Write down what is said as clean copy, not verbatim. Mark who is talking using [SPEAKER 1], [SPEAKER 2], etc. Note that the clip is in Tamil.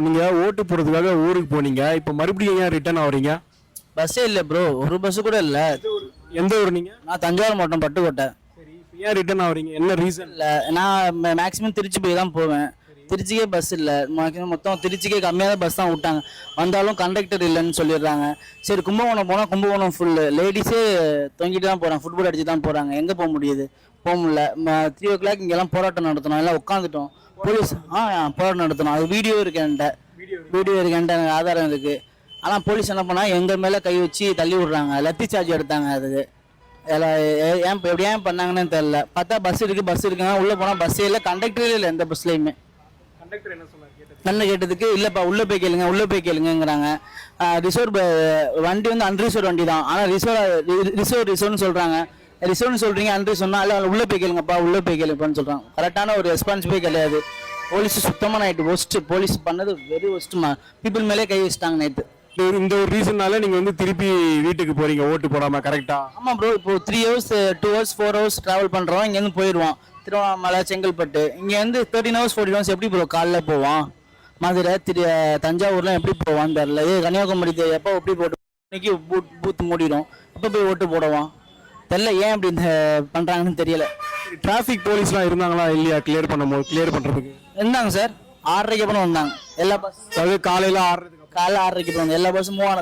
[SPEAKER 1] நீங்கள் ஓட்டு போடுறதுக்காக ஊருக்கு போனீங்க, இப்போ மறுபடியும் ஏன் ரிட்டர்ன் ஆகுறீங்க?
[SPEAKER 2] பஸ்ஸே இல்லை ப்ரோ, ஒரு பஸ்ஸு கூட இல்லை.
[SPEAKER 1] எந்த ஊர் நீங்கள்?
[SPEAKER 2] நான் தஞ்சாவூர் மாவட்டம் பட்டுக்கோட்டை.
[SPEAKER 1] சரி, இப்போ ஏன் ரிட்டர்ன் ஆகுறீங்க, என்ன ரீசன்?
[SPEAKER 2] இல்லை, நான் மேக்ஸிமம் திருச்சி போய் தான் போவேன். திருச்சிக்கே பஸ் இல்லை, மேக்ஸிமம் மொத்தம் திருச்சிக்கே கம்மியாக பஸ் தான் விட்டாங்க. வந்தாலும் கண்டக்டர் இல்லைன்னு சொல்லிடுறாங்க. சரி, கும்பகோணம் போனால் கும்பகோணம் ஃபுல்லு லேடிஸே தொங்கிட்டு தான் போகிறாங்க, ஃபுட்பால் அடிச்சு தான் போகிறாங்க. எங்கே போக முடியுது? போக முடியல. 3 o'clock இங்கெல்லாம் போராட்டம் நடத்தணும், எல்லாம் உட்காந்துட்டோம். போலீஸ் போராட்டம் நடத்தணும். அது வீடியோ இருக்கு என்கிட்ட, எனக்கு ஆதாரம் இருக்குது. ஆனால் போலீஸ் என்ன பண்ணால் எங்கள் மேலே கை வச்சு தள்ளி விட்றாங்க, லத்தி சார்ஜ் எடுத்தாங்க. அதுக்கு ஏன் பண்ணாங்கன்னு தெரில. பார்த்தா பஸ் இருக்குங்க, உள்ளே போனால் பஸ்ஸே இல்லை, கண்டக்டரே இல்லை எந்த பஸ்லேயுமே. என்ன கேட்டதுக்கு இல்லைப்பா உள்ளே போய் கேளுங்கிறாங்க. ரிசர்வ் வண்டி வந்து அன்ரிசர்வ் வண்டி தான், ஆனால் ரிசர்வ்னு சொல்கிறாங்க. ரிசர்வ்னு சொல்கிறீங்க, அன்ரிசர்வ்னா இல்லை உள்ளே போய் கேளுங்கப்பான்னு சொல்கிறாங்க. கரெக்டான ஒரு ரெஸ்பான்சிபிளே கிடையாது. போலீஸ் சுத்தமாக நைட்டு ஒஸ்ட்டு. போலீஸ் பண்ணது வெரி ஒஸ்ட்டுமா. பீப்புள் மேலே கை வச்சுட்டாங்க நைட்டு.
[SPEAKER 1] இந்த ஒரு ரீசன்னால நீங்கள் வந்து திருப்பி வீட்டுக்கு போகிறீங்க ஓட்டு போடாமல், கரெக்டாக?
[SPEAKER 2] ஆமாம் ப்ரோ, இப்போ 3 hours 2 hours 4 hours ட்ராவல் பண்ணுறோம். இங்கேருந்து போயிடுவோம் திருவண்ணாமலை, செங்கல்பட்டு. இங்கேருந்து 13 hours 14 hours எப்படி ப்ரோ காலைல போவான்? மதுரை, தஞ்சாவூர்லாம் எப்படி போவான்னு தெரில. கன்னியாகுமரி எப்போ எப்படி போட்டு இன்னைக்கு பூத்து மூடிடும், எப்போ போய் ஓட்டு போடுவான் தெரில. ஏன் அப்படி இந்த பண்ணுறாங்கன்னு தெரியல.
[SPEAKER 1] டிராஃபிக் போலீஸ்லாம் இருந்தாங்களா இல்லையா கிளியர் பண்ணுறதுக்கு?
[SPEAKER 2] இருந்தாங்க சார், 6:30க்கு அப்புறம் வந்தாங்க. எல்லா பஸ்
[SPEAKER 1] அதாவது காலையில் 6:30
[SPEAKER 2] காலைல 6:30க்கு அப்புறம் எல்லா பஸ்ஸும் மூவ் ஆனது.